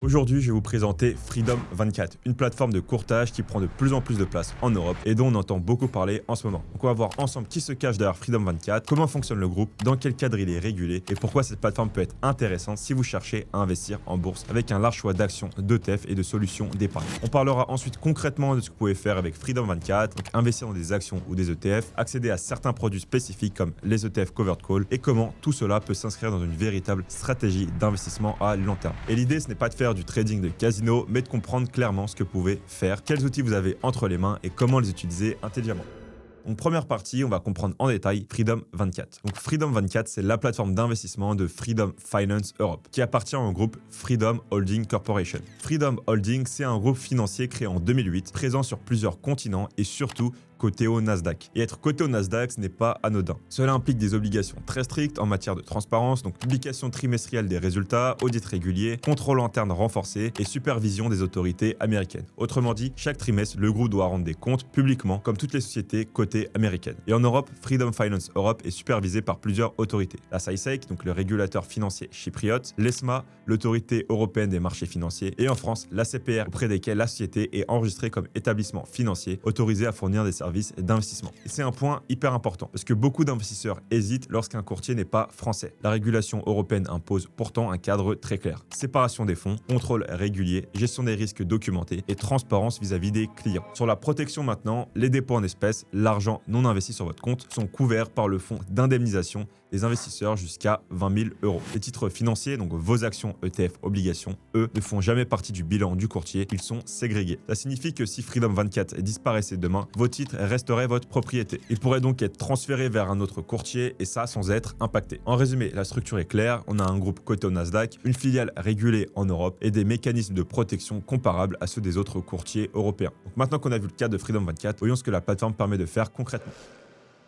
Aujourd'hui, je vais vous présenter Freedom24, une plateforme de courtage qui prend de plus en plus de place en Europe et dont on entend beaucoup parler en ce moment. Donc on va voir ensemble qui se cache derrière Freedom24, comment fonctionne le groupe, dans quel cadre il est régulé et pourquoi cette plateforme peut être intéressante si vous cherchez à investir en bourse avec un large choix d'actions, d'ETF et de solutions d'épargne. On parlera ensuite concrètement de ce que vous pouvez faire avec Freedom24, donc investir dans des actions ou des ETF, accéder à certains produits spécifiques comme les ETF Covered Call et comment tout cela peut s'inscrire dans une véritable stratégie d'investissement à long terme. Et l'idée, ce n'est pas de faire du trading de casino, mais de comprendre clairement ce que vous pouvez faire, quels outils vous avez entre les mains et comment les utiliser intelligemment. Donc première partie, on va comprendre en détail Freedom24. Donc Freedom24, c'est la plateforme d'investissement de Freedom Finance Europe, qui appartient au groupe Freedom Holding Corporation. Freedom Holding, c'est un groupe financier créé en 2008, présent sur plusieurs continents et surtout coté au Nasdaq. Et être coté au Nasdaq, ce n'est pas anodin. Cela implique des obligations très strictes en matière de transparence, donc publication trimestrielle des résultats, audit régulier, contrôle interne renforcé et supervision des autorités américaines. Autrement dit, chaque trimestre, le groupe doit rendre des comptes publiquement, comme toutes les sociétés cotées américaines. Et en Europe, Freedom Finance Europe est supervisé par plusieurs autorités. La SAISEC, donc le régulateur financier chypriote, l'ESMA, l'autorité européenne des marchés financiers, et en France, la CPR, auprès desquelles la société est enregistrée comme établissement financier autorisé à fournir des services d'investissement. Et c'est un point hyper important parce que beaucoup d'investisseurs hésitent lorsqu'un courtier n'est pas français. La régulation européenne impose pourtant un cadre très clair. Séparation des fonds, contrôle régulier, gestion des risques documentés et transparence vis-à-vis des clients. Sur la protection maintenant, les dépôts en espèces, l'argent non investi sur votre compte sont couverts par le fonds d'indemnisation des investisseurs jusqu'à 20 000 euros. Les titres financiers, donc vos actions, ETF, obligations, eux, ne font jamais partie du bilan du courtier, ils sont ségrégés. Ça signifie que si Freedom24 disparaissait demain, vos titres resteraient votre propriété. Ils pourraient donc être transférés vers un autre courtier et ça sans être impactés. En résumé, la structure est claire, on a un groupe coté au Nasdaq, une filiale régulée en Europe et des mécanismes de protection comparables à ceux des autres courtiers européens. Donc maintenant qu'on a vu le cas de Freedom24, voyons ce que la plateforme permet de faire concrètement.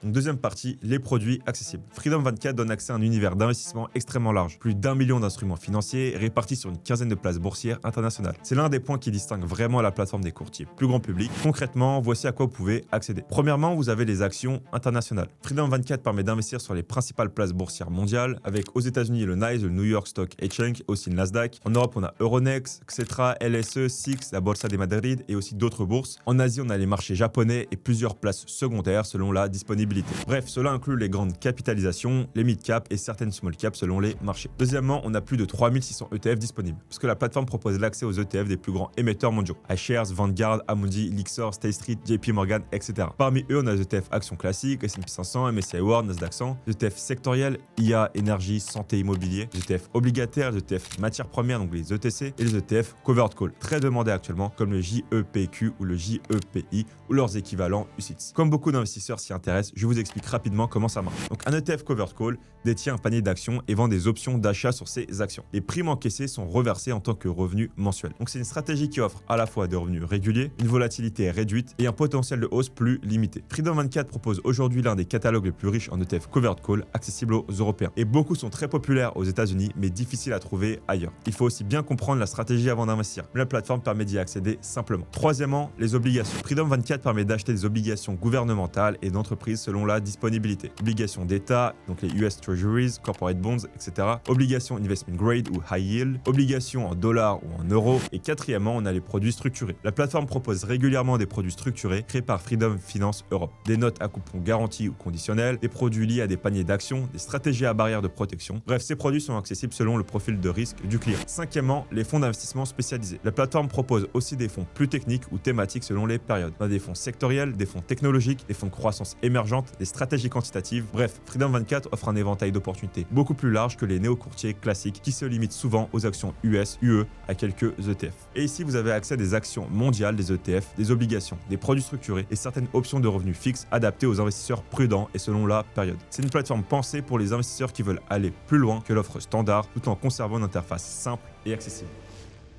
Donc deuxième partie, les produits accessibles. Freedom24 donne accès à un univers d'investissement extrêmement large. Plus d'1 million d'instruments financiers répartis sur une quinzaine de places boursières internationales. C'est l'un des points qui distingue vraiment la plateforme des courtiers plus grand public. Concrètement, voici à quoi vous pouvez accéder. Premièrement, vous avez les actions internationales. Freedom24 permet d'investir sur les principales places boursières mondiales avec aux États-Unis le NYSE, le New York Stock Exchange, aussi le Nasdaq. En Europe, on a Euronext, Xetra, LSE, SIX, la Bolsa de Madrid et aussi d'autres bourses. En Asie, on a les marchés japonais et plusieurs places secondaires selon la disponibilité. Bref, cela inclut les grandes capitalisations, les mid-cap et certaines small-cap selon les marchés. Deuxièmement, on a plus de 3600 ETF disponibles, puisque la plateforme propose l'accès aux ETF des plus grands émetteurs mondiaux. iShares, Vanguard, Amundi, Lyxor, State Street, JP Morgan, etc. Parmi eux, on a les ETF actions classiques, S&P 500, MSCI World, Nasdaq 100, les ETF sectoriels, IA, énergie, santé, immobilier, les ETF obligataires, les ETF matières premières, donc les ETC, et les ETF Covered Call, très demandés actuellement, comme le JEPQ ou le JEPI, ou leurs équivalents UCITS. Comme beaucoup d'investisseurs s'y intéressent, je vous explique rapidement comment ça marche. Donc un ETF Covered Call détient un panier d'actions et vend des options d'achat sur ces actions. Les primes encaissées sont reversées en tant que revenu mensuel. Donc c'est une stratégie qui offre à la fois des revenus réguliers, une volatilité réduite et un potentiel de hausse plus limité. Freedom24 propose aujourd'hui l'un des catalogues les plus riches en ETF Covered Call accessibles aux Européens. Et beaucoup sont très populaires aux États-Unis mais difficiles à trouver ailleurs. Il faut aussi bien comprendre la stratégie avant d'investir. Mais la plateforme permet d'y accéder simplement. Troisièmement, les obligations. Freedom24 permet d'acheter des obligations gouvernementales et d'entreprises selon la disponibilité. Obligations d'État, donc les US Treasuries, Corporate Bonds, etc. Obligations Investment Grade ou High Yield. Obligations en dollars ou en euros. Et quatrièmement, on a les produits structurés. La plateforme propose régulièrement des produits structurés créés par Freedom Finance Europe. Des notes à coupons garantis ou conditionnels, des produits liés à des paniers d'actions, des stratégies à barrière de protection. Bref, ces produits sont accessibles selon le profil de risque du client. Cinquièmement, les fonds d'investissement spécialisés. La plateforme propose aussi des fonds plus techniques ou thématiques selon les périodes. On a des fonds sectoriels, des fonds technologiques, des fonds de croissance émergente, des stratégies quantitatives. Bref, Freedom24 offre un éventail d'opportunités beaucoup plus large que les néo-courtiers classiques qui se limitent souvent aux actions US, UE, à quelques ETF. Et ici, vous avez accès à des actions mondiales, des ETF, des obligations, des produits structurés et certaines options de revenus fixes adaptées aux investisseurs prudents et selon la période. C'est une plateforme pensée pour les investisseurs qui veulent aller plus loin que l'offre standard tout en conservant une interface simple et accessible.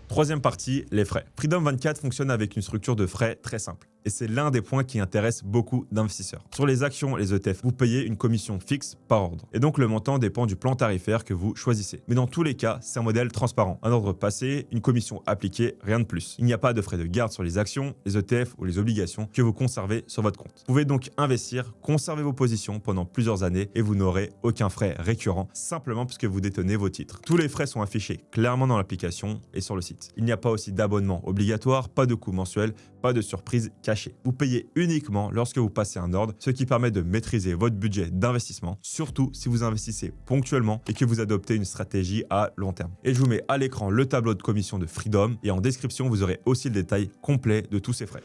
Troisième partie, les frais. Freedom24 fonctionne avec une structure de frais très simple. Et c'est l'un des points qui intéresse beaucoup d'investisseurs. Sur les actions, les ETF, vous payez une commission fixe par ordre. Et donc le montant dépend du plan tarifaire que vous choisissez. Mais dans tous les cas, c'est un modèle transparent. Un ordre passé, une commission appliquée, rien de plus. Il n'y a pas de frais de garde sur les actions, les ETF ou les obligations que vous conservez sur votre compte. Vous pouvez donc investir, conserver vos positions pendant plusieurs années et vous n'aurez aucun frais récurrent, simplement parce que vous détenez vos titres. Tous les frais sont affichés clairement dans l'application et sur le site. Il n'y a pas aussi d'abonnement obligatoire, pas de coût mensuel, pas de surprise cachée. Vous payez uniquement lorsque vous passez un ordre, ce qui permet de maîtriser votre budget d'investissement, surtout si vous investissez ponctuellement et que vous adoptez une stratégie à long terme. Et je vous mets à l'écran le tableau de commission de Freedom et en description, vous aurez aussi le détail complet de tous ces frais.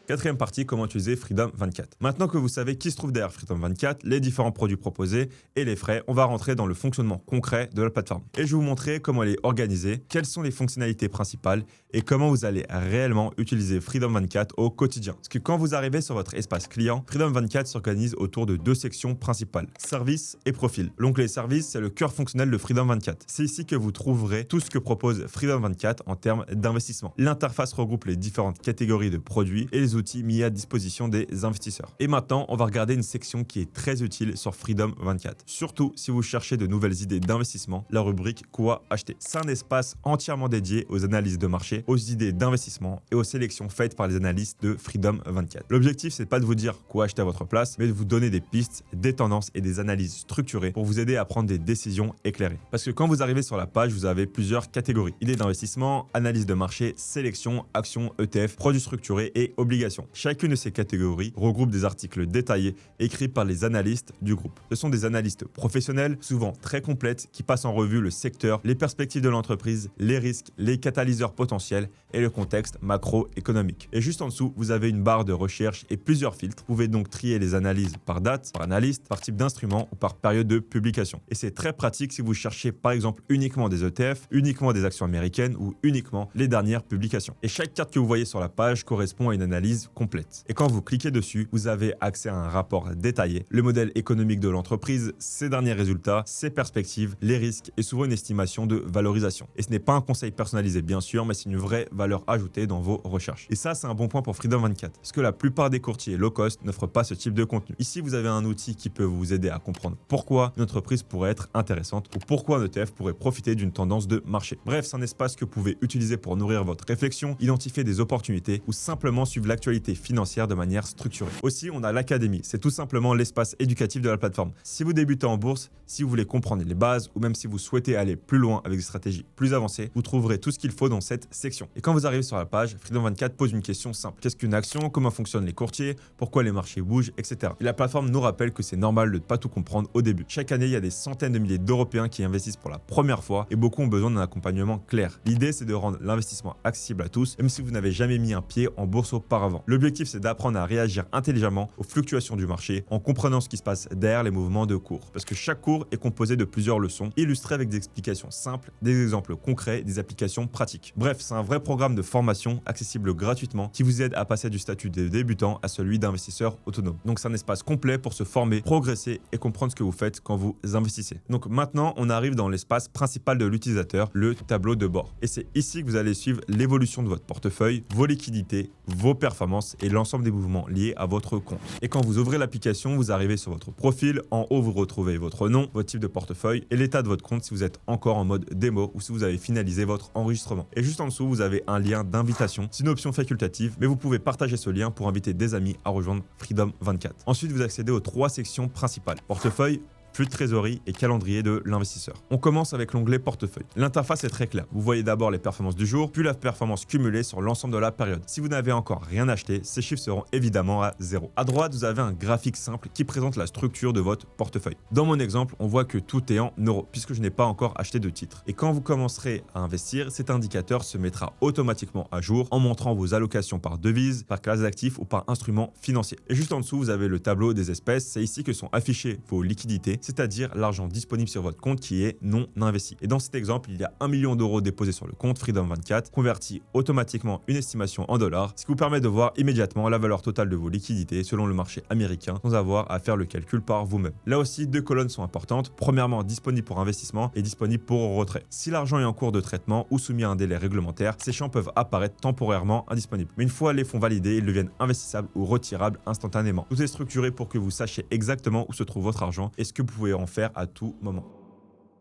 Quatrième partie, comment utiliser Freedom 24. Maintenant que vous savez qui se trouve derrière Freedom 24, les différents produits proposés et les frais, on va rentrer dans le fonctionnement concret de la plateforme. Et je vais vous montrer comment elle est organisée, quelles sont les fonctionnalités principales et comment vous allez réellement utiliser Freedom 24 au quotidien. Parce que quand vous arrivez sur votre espace client, Freedom 24 s'organise autour de deux sections principales, services et profil. L'onglet services, c'est le cœur fonctionnel de Freedom 24. C'est ici que vous trouverez tout ce que propose Freedom 24 en termes d'investissement. L'interface regroupe les différentes catégories de produits et les outils mis à disposition des investisseurs. Et maintenant, on va regarder une section qui est très utile sur Freedom 24. Surtout si vous cherchez de nouvelles idées d'investissement, la rubrique Quoi acheter. C'est un espace entièrement dédié aux analyses de marché, aux idées d'investissement et aux sélections faites par les analystes de Freedom 24. L'objectif, c'est pas de vous dire quoi acheter à votre place, mais de vous donner des pistes, des tendances et des analyses structurées pour vous aider à prendre des décisions éclairées. Parce que quand vous arrivez sur la page, vous avez plusieurs catégories. Idées d'investissement, analyse de marché, sélection, actions, ETF, produits structurés et obligations. Chacune de ces catégories regroupe des articles détaillés écrits par les analystes du groupe. Ce sont des analystes professionnels, souvent très complètes, qui passent en revue le secteur, les perspectives de l'entreprise, les risques, les catalyseurs potentiels et le contexte macroéconomique. Et juste en dessous, vous avez une barre de recherche et plusieurs filtres. Vous pouvez donc trier les analyses par date, par analyste, par type d'instrument ou par période de publication. Et c'est très pratique si vous cherchez par exemple uniquement des ETF, uniquement des actions américaines ou uniquement les dernières publications. Et chaque carte que vous voyez sur la page correspond à une analyse complète. Et quand vous cliquez dessus, vous avez accès à un rapport détaillé, le modèle économique de l'entreprise, ses derniers résultats, ses perspectives, les risques et souvent une estimation de valorisation. Et ce n'est pas un conseil personnalisé bien sûr, mais c'est une vraie valeur ajoutée dans vos recherches. Et ça, c'est un bon point pour Freedom 24, parce que la plupart des courtiers low cost n'offrent pas ce type de contenu. Ici, vous avez un outil qui peut vous aider à comprendre pourquoi une entreprise pourrait être intéressante ou pourquoi un ETF pourrait profiter d'une tendance de marché. Bref, c'est un espace que vous pouvez utiliser pour nourrir votre réflexion, identifier des opportunités ou simplement suivre l'actualité financière de manière structurée. Aussi, on a l'académie. C'est tout simplement l'espace éducatif de la plateforme. Si vous débutez en bourse, si vous voulez comprendre les bases ou même si vous souhaitez aller plus loin avec des stratégies plus avancées, vous trouverez tout ce qu'il faut dans cette section. Et quand vous arrivez sur la page, Freedom 24 pose une question simple. Qu'est-ce qu'une action? Comment fonctionnent les courtiers? Pourquoi les marchés bougent? Etc. Et la plateforme nous rappelle que c'est normal de ne pas tout comprendre au début. Chaque année, il y a des centaines de milliers d'Européens qui investissent pour la première fois et beaucoup ont besoin d'un accompagnement clair. L'idée, c'est de rendre l'investissement accessible à tous, même si vous n'avez jamais mis un pied en bourse auparavant. L'objectif, c'est d'apprendre à réagir intelligemment aux fluctuations du marché en comprenant ce qui se passe derrière les mouvements de cours. Parce que chaque cours est composé de plusieurs leçons, illustrées avec des explications simples, des exemples concrets, des applications pratiques. Bref, c'est un vrai programme de formation accessible gratuitement qui vous aide à passer du statut de débutant à celui d'investisseur autonome. Donc c'est un espace complet pour se former, progresser et comprendre ce que vous faites quand vous investissez. Donc maintenant, on arrive dans l'espace principal de l'utilisateur, le tableau de bord. Et c'est ici que vous allez suivre l'évolution de votre portefeuille, vos liquidités, vos performances et l'ensemble des mouvements liés à votre compte. Et quand vous ouvrez l'application, vous arrivez sur votre profil. En haut, vous retrouvez votre nom, votre type de portefeuille et l'état de votre compte si vous êtes encore en mode démo ou si vous avez finalisé votre enregistrement. Et juste en dessous, vous avez un lien d'invitation. C'est une option facultative, mais vous pouvez partager ce lien pour inviter des amis à rejoindre Freedom 24. Ensuite, vous accédez aux trois sections principales. Portefeuille, flux de trésorerie et calendrier de l'investisseur. On commence avec l'onglet portefeuille. L'interface est très claire. Vous voyez d'abord les performances du jour, puis la performance cumulée sur l'ensemble de la période. Si vous n'avez encore rien acheté, ces chiffres seront évidemment à 0. À droite, vous avez un graphique simple qui présente la structure de votre portefeuille. Dans mon exemple, on voit que tout est en euros, puisque je n'ai pas encore acheté de titre. Et quand vous commencerez à investir, cet indicateur se mettra automatiquement à jour en montrant vos allocations par devise, par classe d'actifs ou par instrument financier. Et juste en dessous, vous avez le tableau des espèces. C'est ici que sont affichées vos liquidités. c'est-à-dire l'argent disponible sur votre compte qui est non investi. Et dans cet exemple, il y a 1 million d'euros déposés sur le compte Freedom24, converti automatiquement une estimation en dollars, ce qui vous permet de voir immédiatement la valeur totale de vos liquidités selon le marché américain sans avoir à faire le calcul par vous-même. Là aussi, deux colonnes sont importantes. Premièrement, disponible pour investissement et disponible pour retrait. Si l'argent est en cours de traitement ou soumis à un délai réglementaire, ces champs peuvent apparaître temporairement indisponibles. Mais une fois les fonds validés, ils deviennent investissables ou retirables instantanément. Tout est structuré pour que vous sachiez exactement où se trouve votre argent et ce que vous pouvez en faire à tout moment.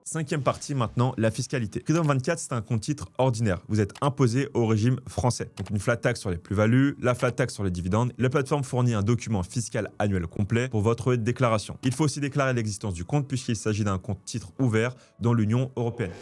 Cinquième partie maintenant, la fiscalité. Freedom24, c'est un compte titre ordinaire. Vous êtes imposé au régime français. Donc une flat tax sur les plus-values, la flat tax sur les dividendes. La plateforme fournit un document fiscal annuel complet pour votre déclaration. Il faut aussi déclarer l'existence du compte puisqu'il s'agit d'un compte titre ouvert dans l'Union européenne.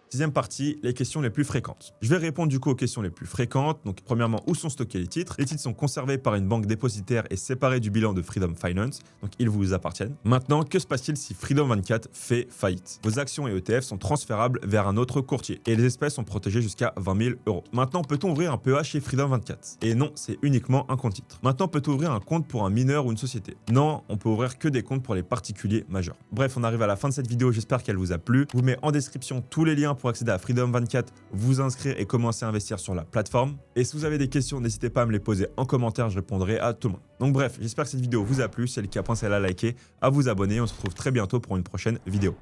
Sixième partie, les questions les plus fréquentes. Je vais répondre du coup aux questions les plus fréquentes. Donc premièrement, où sont stockés les titres? Les titres sont conservés par une banque dépositaire et séparés du bilan de Freedom Finance, donc ils vous appartiennent. Maintenant, que se passe-t-il si Freedom24 fait faillite? Vos actions et ETF sont transférables vers un autre courtier et les espèces sont protégées jusqu'à 20 000 euros. Maintenant, peut-on ouvrir un PEA chez Freedom24? Et non, c'est uniquement un compte titre. Maintenant, peut-on ouvrir un compte pour un mineur ou une société? Non, on peut ouvrir que des comptes pour les particuliers majeurs. Bref, on arrive à la fin de cette vidéo, j'espère qu'elle vous a plu. Je vous mets en description tous les liens pour accéder à Freedom24, vous inscrire et commencer à investir sur la plateforme. Et si vous avez des questions, n'hésitez pas à me les poser en commentaire, je répondrai à tout le monde. Donc bref, j'espère que cette vidéo vous a plu. Si c'est le cas, pensez à la liker, à vous abonner. On se retrouve très bientôt pour une prochaine vidéo.